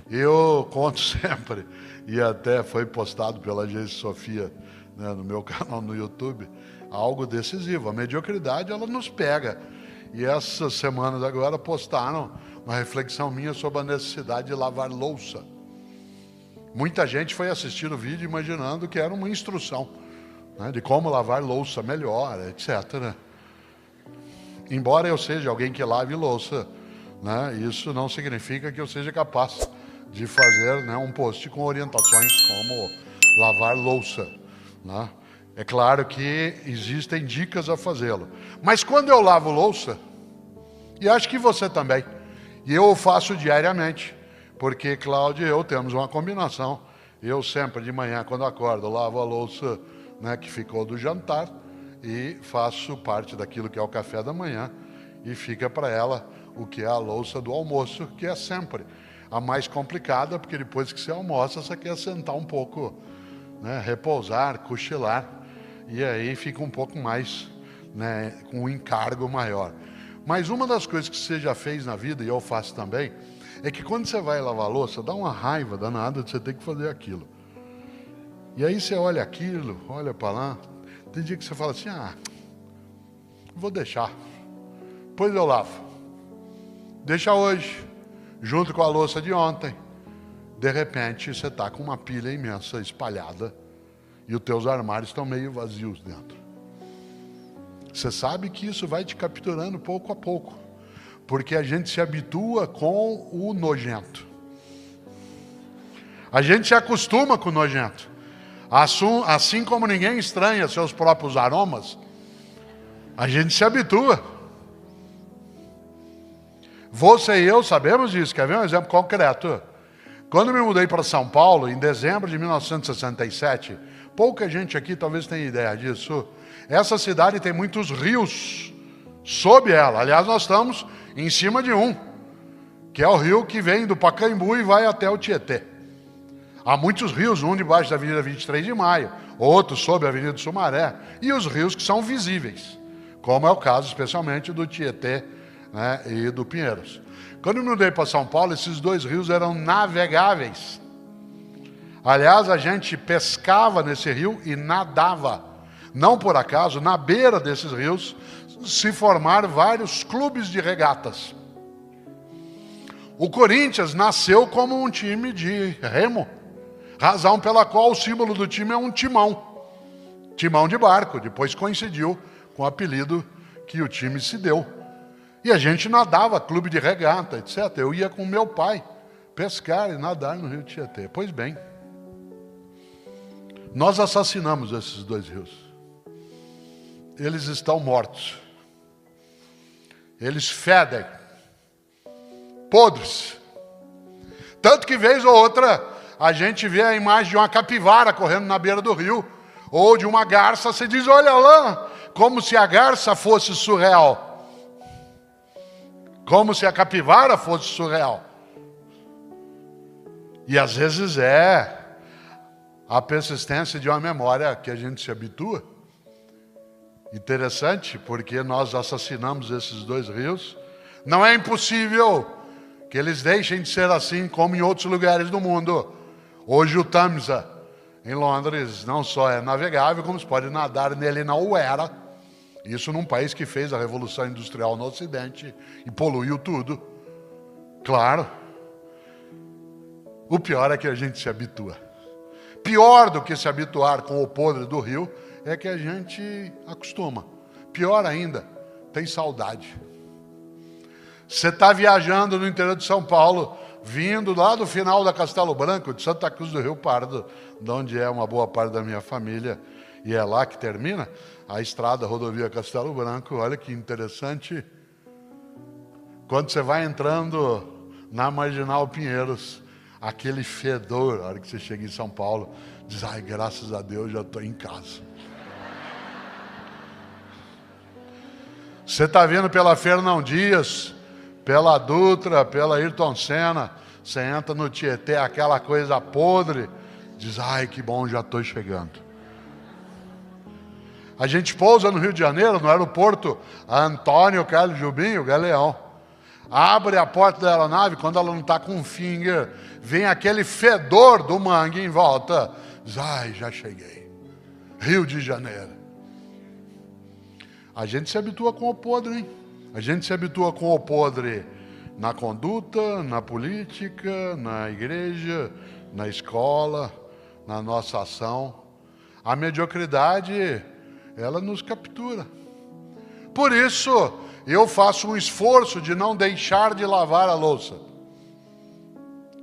Eu conto sempre, e até foi postado pela agência Sofia, né, no meu canal no YouTube, algo decisivo. A mediocridade, ela nos pega. E essas semanas agora postaram uma reflexão minha sobre a necessidade de lavar louça. Muita gente foi assistir o vídeo imaginando que era uma instrução, né, de como lavar louça melhor, etc. Embora eu seja alguém que lave louça, né, isso não significa que eu seja capaz de fazer, né, um post com orientações como lavar louça, né? É claro que existem dicas a fazê-lo. Mas quando eu lavo louça, e acho que você também, e eu o faço diariamente, porque Cláudio e eu temos uma combinação. Eu sempre de manhã, quando acordo, lavo a louça, né, que ficou do jantar e faço parte daquilo que é o café da manhã e fica para ela o que é a louça do almoço, que é sempre a mais complicada, porque depois que você almoça, você quer sentar um pouco, né, repousar, cochilar, e aí fica um pouco mais, né, com um encargo maior. Mas uma das coisas que você já fez na vida, e eu faço também, é que quando você vai lavar a louça, dá uma raiva danada de você ter que fazer aquilo. E aí você olha aquilo, olha para lá, tem dia que você fala assim, vou deixar, depois eu lavo. Deixa hoje, junto com a louça de ontem. De repente, você está com uma pilha imensa espalhada e os teus armários estão meio vazios dentro. Você sabe que isso vai te capturando pouco a pouco, porque a gente se habitua com o nojento. A gente se acostuma com o nojento. Assim como ninguém estranha seus próprios aromas, a gente se habitua. Você e eu sabemos disso. Quer ver um exemplo concreto? Quando me mudei para São Paulo, em dezembro de 1967, pouca gente aqui talvez tenha ideia disso. Essa cidade tem muitos rios sob ela. Aliás, nós estamos em cima de um, que é o rio que vem do Pacaembu e vai até o Tietê. Há muitos rios, um debaixo da Avenida 23 de Maio, outro sob a Avenida do Sumaré, e os rios que são visíveis, como é o caso especialmente do Tietê, né, e do Pinheiros. Quando eu me mudei para São Paulo, esses dois rios eram navegáveis. Aliás, a gente pescava nesse rio e nadava. Não por acaso, na beira desses rios se formaram vários clubes de regatas. O Corinthians nasceu como um time de remo, razão pela qual o símbolo do time é um timão. Timão de barco, depois coincidiu com o apelido que o time se deu. E a gente nadava, clube de regata, etc. Eu ia com meu pai pescar e nadar no rio Tietê. Pois bem, nós assassinamos esses dois rios. Eles estão mortos. Eles fedem, podres. Tanto que vez ou outra a gente vê a imagem de uma capivara correndo na beira do rio, ou de uma garça, se diz, olha lá, como se a garça fosse surreal. Como se a capivara fosse surreal. E às vezes é a persistência de uma memória que a gente se habitua. Interessante, porque nós assassinamos esses dois rios. Não é impossível que eles deixem de ser assim como em outros lugares do mundo. Hoje o Tamisa, em Londres, não só é navegável, como se pode nadar nele na Uera. Isso num país que fez a Revolução Industrial no Ocidente e poluiu tudo. Claro. O pior é que a gente se habitua. Pior do que se habituar com o podre do rio é que a gente acostuma. Pior ainda, tem saudade. Você está viajando no interior de São Paulo, vindo lá do final da Castelo Branco, de Santa Cruz do Rio Pardo, de onde é uma boa parte da minha família, e é lá que termina a estrada, a rodovia Castelo Branco. Olha que interessante. Quando você vai entrando na Marginal Pinheiros, aquele fedor, a hora que você chega em São Paulo, diz, ai, graças a Deus, já estou em casa. Você está vindo pela Fernão Dias, pela Dutra, pela Ayrton Senna, você entra no Tietê, aquela coisa podre, diz, ai, que bom, já estou chegando. A gente pousa no Rio de Janeiro, no aeroporto Antônio Carlos Jobim, o Galeão. abre a porta da aeronave, quando ela não está com um finger, vem aquele fedor do mangue em volta. Diz, ai, já cheguei. Rio de Janeiro. A gente se habitua com o podre, hein? A gente se habitua com o podre na conduta, na política, na igreja, na escola, na nossa ação. A mediocridade, ela nos captura. Por isso, eu faço um esforço de não deixar de lavar a louça.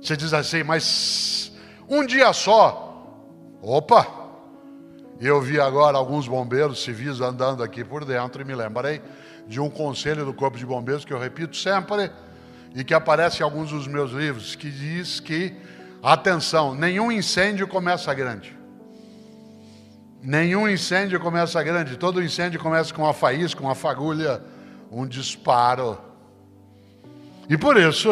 Você diz assim, mas um dia só. Opa! Eu vi agora alguns bombeiros civis andando aqui por dentro e me lembrei de um conselho do Corpo de Bombeiros que eu repito sempre e que aparece em alguns dos meus livros, que diz que, atenção, nenhum incêndio começa grande. Nenhum incêndio começa grande. Todo incêndio começa com uma faísca, uma fagulha, um disparo. E por isso,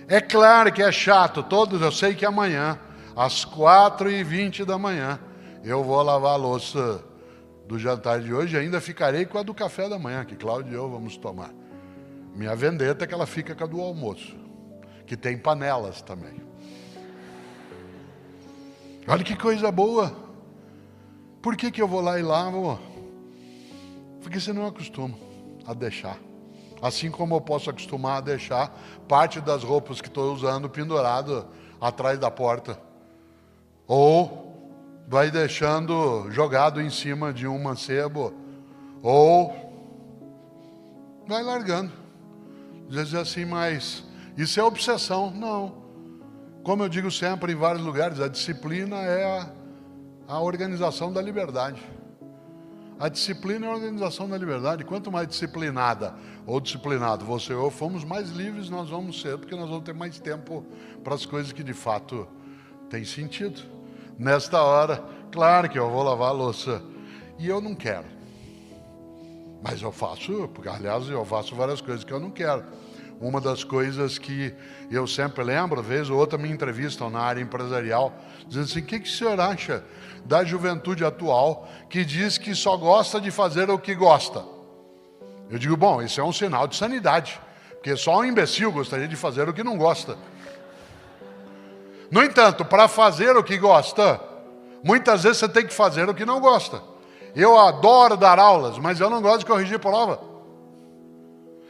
é claro que é chato. Eu sei que amanhã, às 4h20 da manhã, eu vou lavar a louça do jantar de hoje e ainda ficarei com a do café da manhã, que Cláudio e eu vamos tomar. Minha vendetta é que ela fica com a do almoço, que tem panelas também. Olha que coisa boa. Por que eu vou lá e lavo? Porque você não acostuma a deixar. Assim como eu posso acostumar a deixar parte das roupas que estou usando pendurado atrás da porta. Ou vai deixando jogado em cima de um mancebo. Ou vai largando. Diz assim, mas isso é obsessão. Não. Como eu digo sempre em vários lugares, a disciplina é a organização da liberdade. A disciplina é a organização da liberdade. Quanto mais disciplinada ou disciplinado você ou fomos, mais livres nós vamos ser, porque nós vamos ter mais tempo para as coisas que de fato têm sentido. Nesta hora, claro que eu vou lavar a louça. E eu não quero. Mas eu faço, porque aliás eu faço várias coisas que eu não quero. Uma das coisas que eu sempre lembro, vez ou outra me entrevistam na área empresarial, dizendo assim, o que o senhor acha da juventude atual que diz que só gosta de fazer o que gosta? Eu digo, bom, isso é um sinal de sanidade, porque só um imbecil gostaria de fazer o que não gosta. No entanto, para fazer o que gosta, muitas vezes você tem que fazer o que não gosta. Eu adoro dar aulas, mas eu não gosto de corrigir prova.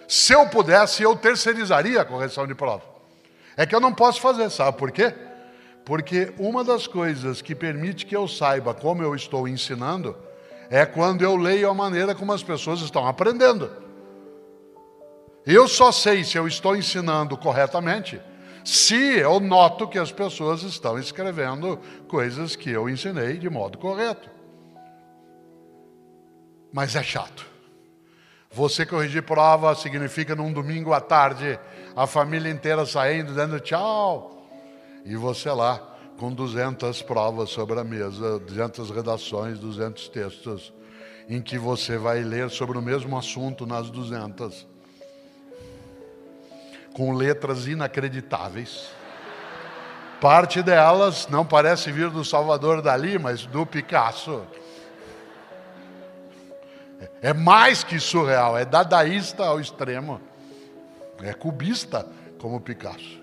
Se eu pudesse, eu terceirizaria a correção de prova. É que eu não posso fazer, sabe por quê? Porque uma das coisas que permite que eu saiba como eu estou ensinando é quando eu leio a maneira como as pessoas estão aprendendo. Eu só sei se eu estou ensinando corretamente se eu noto que as pessoas estão escrevendo coisas que eu ensinei de modo correto. Mas é chato. Você corrigir prova significa num domingo à tarde, a família inteira saindo, dando tchau. E você lá, com 200 provas sobre a mesa, 200 redações, 200 textos, em que você vai ler sobre o mesmo assunto nas 200. Com letras inacreditáveis. Parte delas não parece vir do Salvador Dalí, mas do Picasso. É mais que surreal, é dadaísta ao extremo. É cubista como Picasso.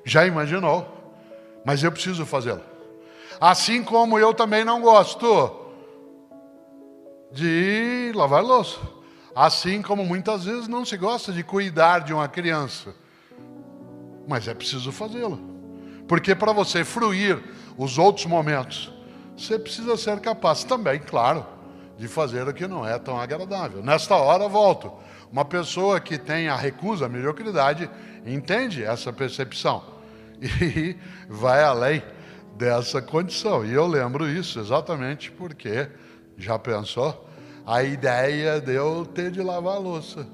Já imaginou? Mas eu preciso fazê-lo. Assim como eu também não gosto de lavar louça. Assim como muitas vezes não se gosta de cuidar de uma criança. Mas é preciso fazê-lo. Porque para você fruir os outros momentos, você precisa ser capaz também, claro, de fazer o que não é tão agradável. Nesta hora, volto. Uma pessoa que tem a recusa, a mediocridade, entende essa percepção. E vai além dessa condição. E eu lembro isso exatamente porque, já pensou? A ideia de eu ter de lavar a louça.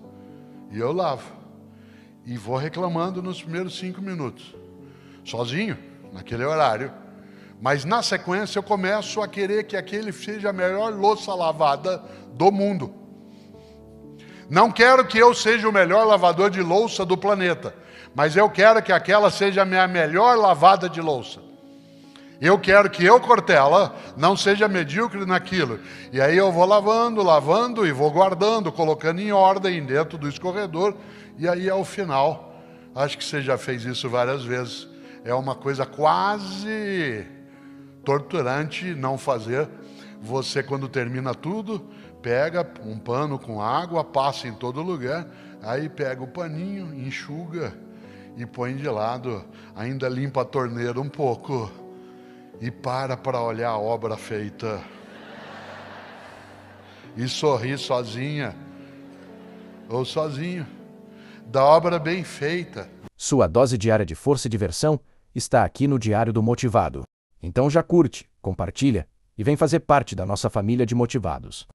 E eu lavo. E vou reclamando nos primeiros 5 minutos. Sozinho, naquele horário. Mas na sequência eu começo a querer que aquele seja a melhor louça lavada do mundo. Não quero que eu seja o melhor lavador de louça do planeta. Mas eu quero que aquela seja a minha melhor lavada de louça. Eu quero que eu, Cortella, não seja medíocre naquilo. E aí eu vou lavando e vou guardando, colocando em ordem dentro do escorredor. E aí ao final, acho que você já fez isso várias vezes, é uma coisa quase torturante não fazer. Você, quando termina tudo, pega um pano com água, passa em todo lugar, aí pega o paninho, enxuga e põe de lado, ainda limpa a torneira um pouco e para olhar a obra feita. E sorri sozinha ou sozinho da obra bem feita. Sua dose diária de força e diversão está aqui no Diário do Motivado. Então já curte, compartilha e vem fazer parte da nossa família de motivados.